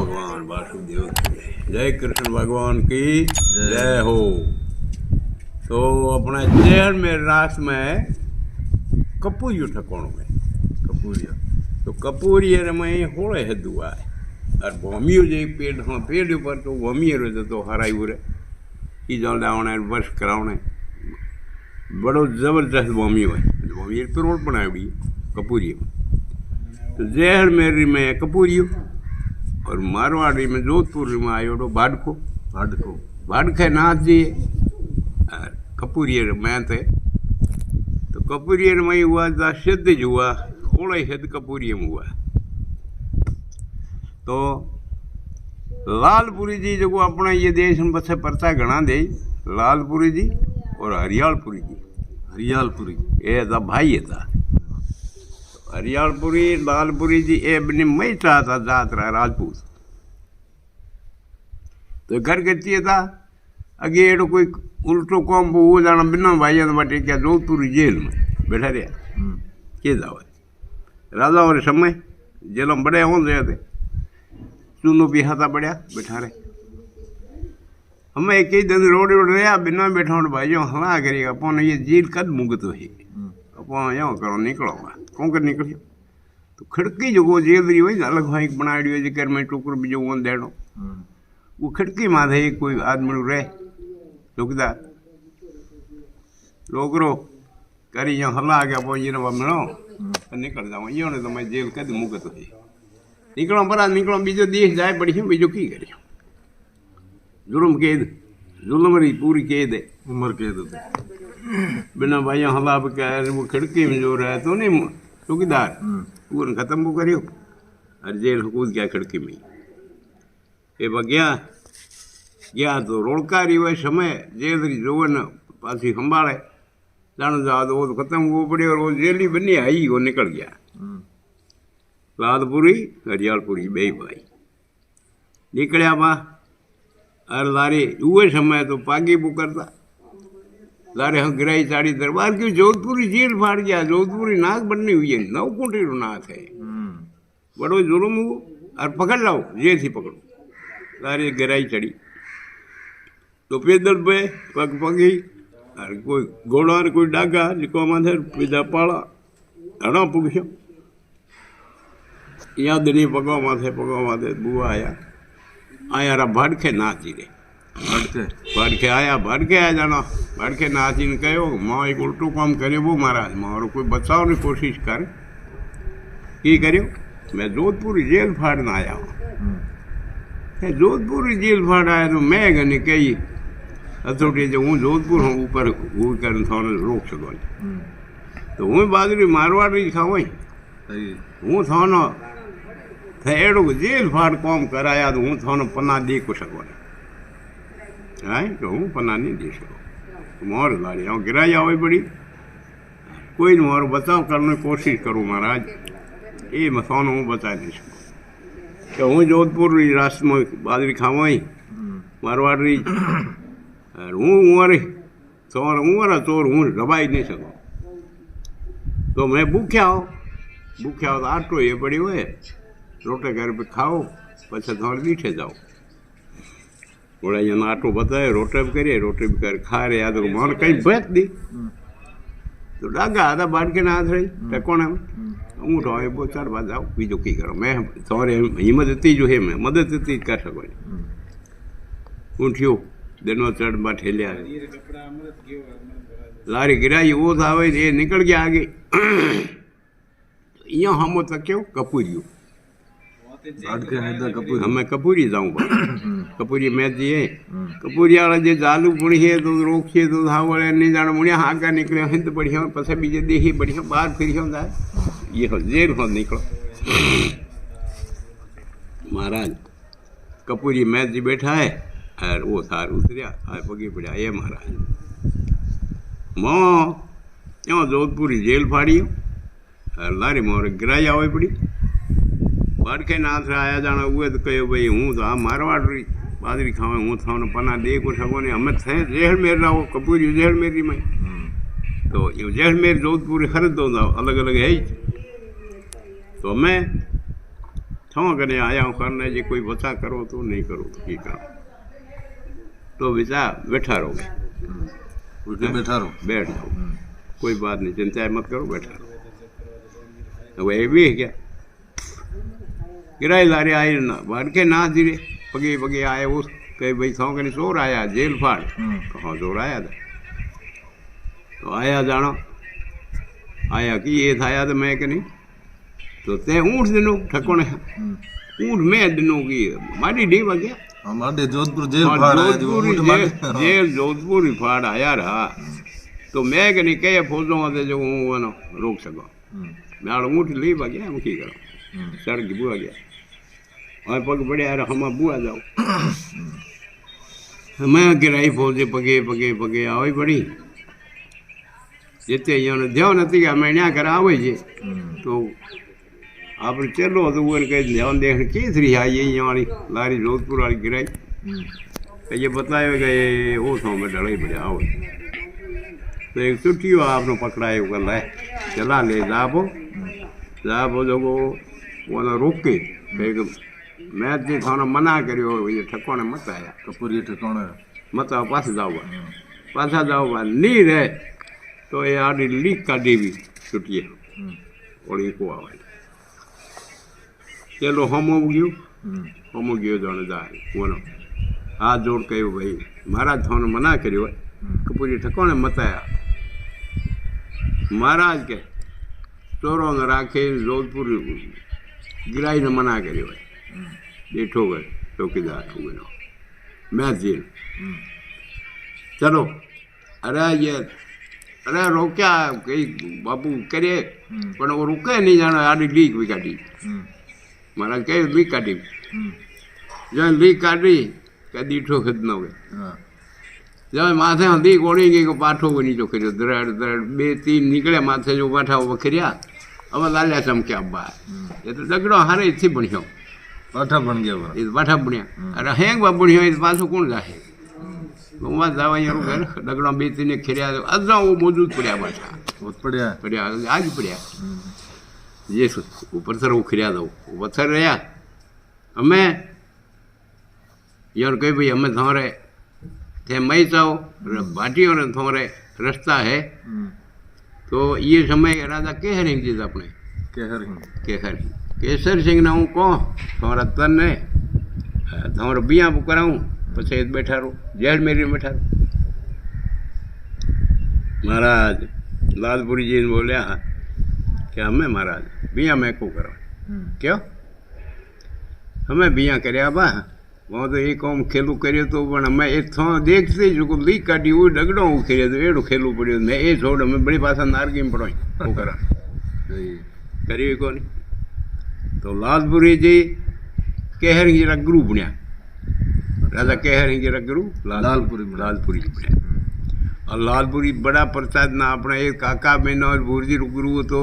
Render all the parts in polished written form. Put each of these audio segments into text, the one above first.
भगवान वासुदेव की जय कृष्ण भगवान की जय हो। तो अपना जहर में रास में कपूरियो ठकोणो में कपूरियो तो कपूरिये में होड़े हेदू आए और भूमियो जे पेड़ हाँ पेड़ पर तो भूमिये रे तो हराई उरे ई जल डावणे वर्ष करावणे बड़ो जबरदस्त भूमियो है भूमिये तो रोड बनाई कपूरिये में तो जहर मेरी में कपूरियो और मारवाड़ी में जोधपुर में आयो तो भाडको भाडको भाडखे नाथ जी और कपूरियर में थे तो कपूरियर में हुआ था सिद्ध हुआ थोड़ा सिद्ध कपूरिय में हुआ तो लालपुरी जी जो अपना ये देश में बसे परचा घना दे लालपुरी जी और हरियालपुरी ये था भाई था हरियालपुरी लालपुरी जी ए बने मई चाहता जात रहा राजपूत तो घर के था अगे एडो कोई उल्टो कॉम वो जाना बिना भाई बटे क्या जोधपुरी जेल में बैठा रहा के जावे राजा और समय जेल में बड़े हों रहे थे चूनो भी हाथा बढ़िया बैठा रहे हमें एक ही दिन रोड रहा बिना बैठा भाई हला करेगा अपन ये जेल कद मुगत है अपन यो करो निकलो कौन कर निकलियो तो खिड़की जो वो जेल रही हुई अलग भाई बनाई हुई जिक्र में टुकर भी जो वन देनो वो खिड़की माथे कोई आदमी रहे चौकीदार लोगरो करी यो हला गया पो ये मिलो निकल जाओ यो ने तो मैं जेल कद मुगत है निकलो पर निकलो बीजो देश जाए पड़ी बीजो की करियो जुर्म कैद जुल्म री पूरी कैद है उम्र कैद बिना भाई हला कर वो खिड़की में जो रहे तो नहीं चौकीदार पूरा खत्म वो करियो और जेल कूद गया खिड़की में ये गया तो रोड़कारी हुए समय जेल री जो न पासी संभाले जानो जा तो वो तो खत्म वो पड़े और वो जेल ही बनी आई वो निकल गया लालपुरी हरियालपुरी बे भाई निकलिया बा और लारे हुए समय तो पागी पुकरता लारे हम गिराई साड़ी दरबार की जोधपुरी जेल फाड़ गया जोधपुरी नाक बननी हुई है 9 कोटी नाक है बड़ो जुर्म हुआ और पकड़ लाओ जेल से पकड़ो लारे गिराई चढ़ी तो पैदल पे पग पगी और कोई घोड़ा और कोई डागा जिको माथे पीधा पाड़ा हड़ा पुगो याद नहीं पगो माथे बुआ आया रा भाड़खे नाची रे भाड़खे आया जाना भाड़खे नाची ने कहो मां एक उल्टो काम करे वो महाराज मारो कोई बचाव की कोशिश कर की करियो मैं जोधपुर जेल फाड़ना आया हूँ जोधपुर जेल फाड़ आया तो मैं गने कही हथोटी जो हूँ जोधपुर हूँ ऊपर कर रोक सको तो हूँ बाजरी मारवाड़ी खाओ हूँ थानो एड़ो जेल फाड़ कॉम कराया तो हूँ थानो पन्ना दे को सको है तो हूँ पन्ना नहीं दे सको मोर लाड़ी हूँ गिराई आवे बड़ी कोई मोर बचाव करने की कोशिश करूँ महाराज ये मैं थानो हूँ बचा नहीं सकूँ तो हूँ जोधपुर रास्ते में बाजरी खाओ मारवाड़ी और हूँ चोर हूँ दबाई नहीं सकूँ तो मैं भूख्या हो तो आटो ये पड़ी हुए रोटे घर पे खाओ पछे थोड़े बीठे जाओ थोड़ा यहाँ आटो बताए रोटे भी करिए रोटे भी कर खा रहे तो मोर कहीं बेच दी तो डागा आधा बाढ़ के ना रही टकोने में हूँ तो वो 4 बार जाओ बीजो की करो मैं थोड़े हिम्मत इतनी जो है मैं मदद इतनी कर सको उठियो दिनों चढ़ बाठे लिया लारी गिराई वो था ये निकल गया आगे यो हम तक क्यों कपूरियो हमें कपूरी जाऊँ कपूरी मैं दिए कपूरी वाला जो जालू पुड़ी है तो रोक तो था बोले नहीं जाना मुड़िया आगा निकले हैं तो बढ़िया पसे बीजे देखी बढ़िया बाहर फिर होता है ये हो जेल हो निकलो महाराज कपूरी मैं जी बैठा है और वो थार उतरिया पगे पड़ा ये महाराज मों यो जोधपुरी जेल फाड़ी और लारी मोर गिराई आवे पड़ी बाड़खे नाथ आया जाना हुए तो कहो भाई हूँ तो आ मारवाड़ी बाजरी खावे हूँ थाने पना दे को सको ने हमें थे जैसलमेर रहो कपूरी जैसलमेरी में तो ये जैसलमेर जोधपुर हर दो अलग अलग है तो हमें थों कने आया हूँ करने जी कोई बचा करो तो नहीं करो तो की करो तो बेचा बैठा रहोगे उल्टे बैठा रहो बैठ जाओ कोई बात नहीं चिंता मत करो बैठा रहो तो वह भी है क्या गिराई लारे आए ना भर के ना धीरे पगे पगे आए उस कहीं भाई थों कने चोर आया जेल फाड़ कहाँ चोर आया था तो आया जानो आया कि ये था तो मैं कि नहीं तो ते ऊँट दिनों ठकोने ऊँट मैं दिनों की मारी डी बगया हमारे जोधपुर जेल फाड़ आया जेल जोधपुर ही फाड़ आया रहा तो मैं कि नहीं कहे फौजों से जो हूँ ना रोक सको मैं ऊँट ली बगया हम की करो सड़क बुआ गया और पग पड़े यार हम बुआ जाओ मैं गिराई फौजे पगे पगे पगे आओ ही पड़ी जिते यहाँ ध्यान नहीं कि मैं न्या कर आवे जे तो आप चलो तो वो कहीं ध्यान देखने केसरी आई ये यहाँ लारी जोधपुर वाली गिराई तो ये बताया कि वो सौ में डर ही बढ़िया आओ तो एक छुट्टी हो आपने पकड़ाए वो गल है चला ले जाबो जो वो ना रोक के मैं जी थाना मना करियो ये ठकोने मत आया कपूरी ठिकाने मत आओ पासा जाओ नहीं रहे तो ये आड़ी लीक काटी भी छुट्टी और ये को आवाज चलो हम गयो जाने जाए बोलो हाथ जोड़ के भाई महाराज थाने मना करियो कपूरी ठकोने मत आया महाराज के चोरों ने राखे जोधपुर गिराई ने मना करियो बैठो गए चौकीदार हो गए मैं जेल चलो अरे रोक्या कई बाबू करे पर वो रुके नहीं जाना आड़ी लीक भी काटी महाराज कहे लीक काटी जो लीक काटी क्या दीठो खदनो गए जब माथे लीक ओढ़ी गई को पाठो को नीचो करियो दरड़ दरड़ बे तीन निकले माथे जो पाठा वो खरिया अब लालिया चमक्या बाहर ये तो दगड़ो हारे थी बढ़िया पाठा बन गया वो इस पाठा बढ़िया अरे हैंग बा बढ़िया इस पासो कौन जाए वहाँ जावा यार घर दगड़ो बे तीन खरिया तो अजा वो मौजूद पड़िया पाठा बहुत बढ़िया आज पड़िया ये ऊपर सर वो खरिया दो ऊपर सर रहा हमें यार कहे भाई हमें थोड़े थे मई चाहो भाटियों ने थोड़े रास्ता है तो ये समय राजा केहर सिंह जी अपने केहर केसर सिंह ने हूँ कौन थोड़ा तन ने थोड़ा बिया कराऊँ पछे बैठा रो जेल मेरी में बैठा रो महाराज लालपुरी जी ने बोलिया कि हमें महाराज बिया मैं को कराऊँ क्यों हमें बिया करया बा वहाँ तो एक कौम खेलू करियो तो पण मैं इथों देखते जो लीक काटी वो डगड़ो खेलियो तो एड़ो खेलू पड़ियो मैं ये छोड़ मैं बड़ी पासा नारगी में पड़ो वो करा करियो कोनी तो लालपुरी जी केहर जी गुरु बनिया राजा केहर जी गुरु लालपुरी बनिया और लालपुरी बड़ा प्रसाद ना अपना एक काका बहन और भूरजी गुरु तो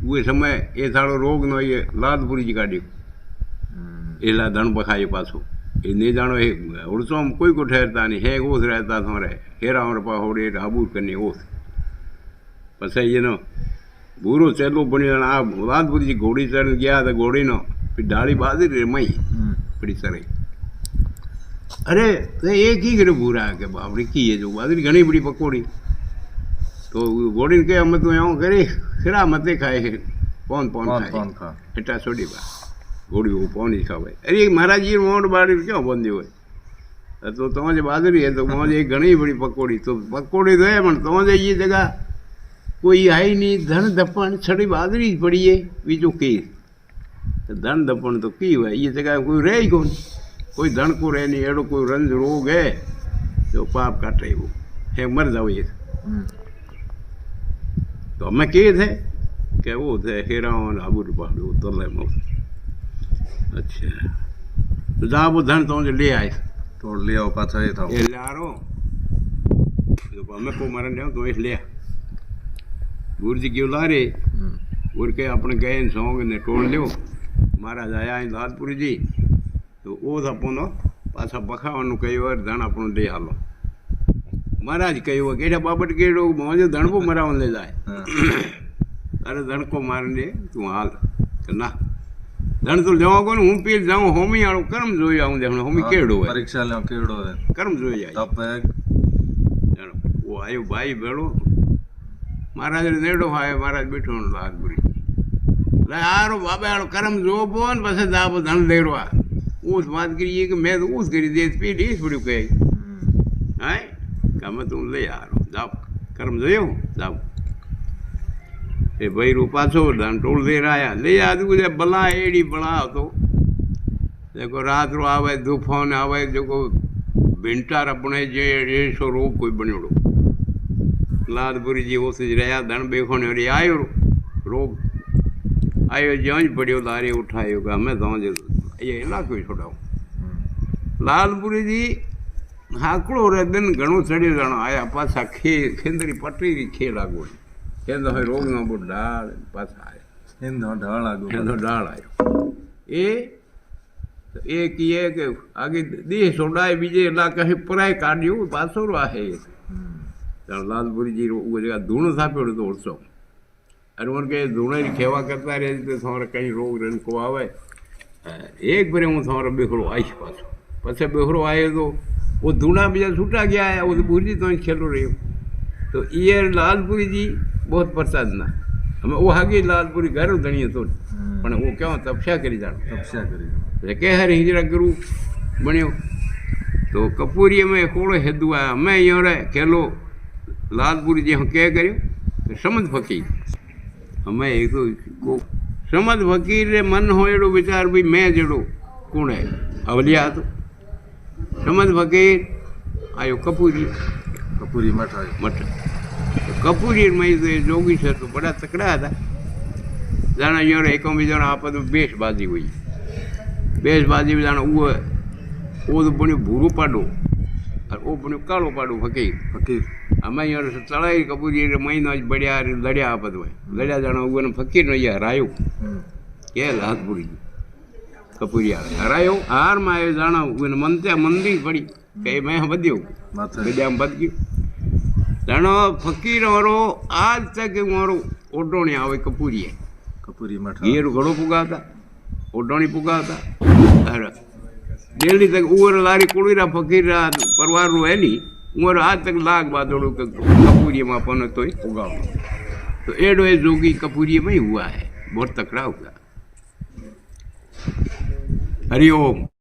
वो समय ये सारो रोग नो ये लालपुरी जी काटी एला धन बखाए पासो ये नहीं जानो है उड़सों में कोई को ठहरता नहीं है ओस रहता थोड़े हेरा और पहाड़े हाबूर करने ओस पसे ये नो बूरो चलो बनी आप लालपुरी जी घोड़ी चढ़ गया तो घोड़ी नो फिर डाली बाजी रे मई बड़ी सरे अरे तो एक ही करे बुरा के बाबरी की है जो बाजी घनी बड़ी पकौड़ी तो घोड़ी के हम तो यहाँ करे खिरा मते खाए पौन खा इटा छोड़ी बा घोड़ी वो पौन ही खावे अरे महाराज जी मोट बाड़ी क्यों बंदी हुए तो तुम्हारे बाजरी है तो मुझे घनी बड़ी पकौड़ी तो पकौड़ी तो है मन तुम्हारे ये जगह कोई है ही नहीं धन दपन छड़ी बाजरी पड़ी है बीजू की धन दपन तो की हुआ ये जगह कोई रह ही कौन कोई धन को रह नहीं एड़ो कोई रंज रोग है तो पाप काटे वो है मर जाओ ये तो हमें के थे कि वो थे हेरा आबूर पहाड़ो तले मौत अच्छा तो जा वो धन तो ले आए तो ले आओ पाछा ये था ये लारो तो हमें को मरन जाओ तो इस ले गुरु जी क्यों ला रे और के अपने गए सौंग ने टोल लियो महाराज आया लालपुरी जी तो वो अपनो पाछा बखावन कहो धन अपन ले हालो महाराज कहो केड़ा बाबट केड़ो मुझे धन को मरावन ले जाए अरे धन को मारने तू हाल ना ધણ તો જવા કોને હું પીર જાઉં હોમી આળું કર્મ જોઈ આવું દે હોમી કેડો હોય परीक्षा लो केड़ो है કર્મ જોઈ જાય तब જાણો ઓ આયો ભાઈ ભેળો મહારાજ નેડો આયો મહારાજ બેઠો લાલપુરી લે આરો બાબા આળો કર્મ જોબો ને પછી દાબો ધણ દેરવા ऊस बात करिए कि मैं तो ऊस करी दे पी डी पड़ी कही है कम तुम ले यार जाओ कर्म जो जाओ ए भाई रूपा छो धन टोल दे रहा ले याद मुझे बला एड़ी बड़ा तो देखो रात रो आवे तूफान आवे जो भिंटार अपने जे सो रोग कोई बनियोड़ो लालपुरी जी उस रहा धन बेखोने वरी आयो रोग आयो जंज पड़ियो लारे उठायो का मैं तो ये इलाको छोड़ाओ लालपुरी जी हाकड़ो रे दिन घणो चढ़ियो जानो आया पाछा खेंदरी पटरी खे लागो कहंदो है रोग ना बो डाल पाछा आया हिंदो ढाल लागो कहंदो डाल आयो ए किए के आगे दी सोडाए बीजे इलाके ही पराय काढियो पाछो आहे लालपुरी जी वो जगह धूण थाप्यो तो ओरसो अरे उनके धूणे खेवा करता रहे तो थोड़ा कहीं रोग रन को आवे एक बार हूँ थारो बेहरो आईश पाछो पछे बेहरो आयो तो वो धूणा बीजा छूटा गया है वो तो पूरी तो खेलो रही तो ये लालपुरी जी बहुत प्रसाद ना हमें वो आगे लालपुरी घर धणियो तो पण वो क्यों तपस्या करी जानो तपस्या करी के हर हिजरा गुरु बनियो तो कपूरी में कोड़ो हेदू आया मैं यो रे खेलो लालपुरी जी हम क्या करियो समझ फकीर हमें एक तो समझ फकीर रे मन हो एड़ो विचार भी मैं जड़ो कौन है अवलिया तो समझ फकीर आयो कपूरी कपूरी मठ आयो मठ तो कपूरी में तो जोगी से तो बड़ा तकड़ा था जाना यो रे एक भी जाना आप तो बेशबाजी हुई बेशबाजी में जाना वो तो बने भूरो पाडो और वो बने कालो पाडो फकीर फकीर અમે અહીંયા ચડાઈ કપૂરી મહિનો જ બળ્યા લડ્યા આ બધું લડ્યા જાણો ઉગને ફકીર નો હરાયો કે લાલપુરી કપૂરિયા હરાયો હારમાં આવ્યો જાણો ઉગને મંતે મંદી પડી કે મેં બધ્યો બધ્યા બદ ગયું જાણો ફકીર વાળો આજ તક મારો ઓઢોણી આવે કપૂરીએ कपूरी मठ ઘેર ઘણો પુગાવતા ઓઢોણી પુગાવતા દિલ્હી તક ઉવર લારી કુળીરા ફકીર પરવાર રો હે ની उमर आज तक लाग बादड़ों कपूरी में अपन तो उगाओ तो एडो ए जोगी कपूरी में ही हुआ है बहुत तकड़ा हुआ हरिओम।